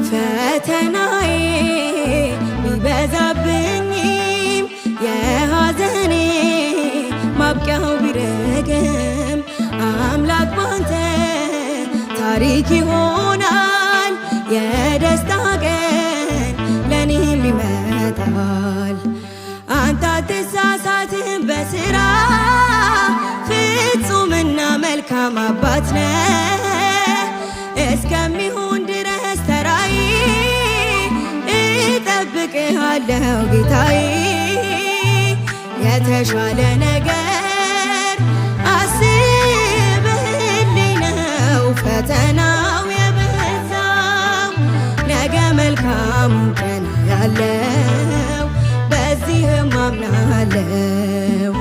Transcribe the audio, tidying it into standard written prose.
ፈተናዬ ቢበዛብኝም የሐዘኔ ማብቂያው ቢረግም አምላክ ባንተ ታሪክ ይሆናል። የደስታ ቀን ለኔም ይመጣል። አንተ አትሳሳትም በስራ ፍጹምና መልካም አባት ነህ። እስከሚሆን ድረስ ተራዬ እጠብቅሃለሁ ጌታዬ። የተሻለ ነገር አስብህልኝ ነው ፈተናው የበዛው። ነገ መልካም ቀን ያለው በዚህም አምናለሁ።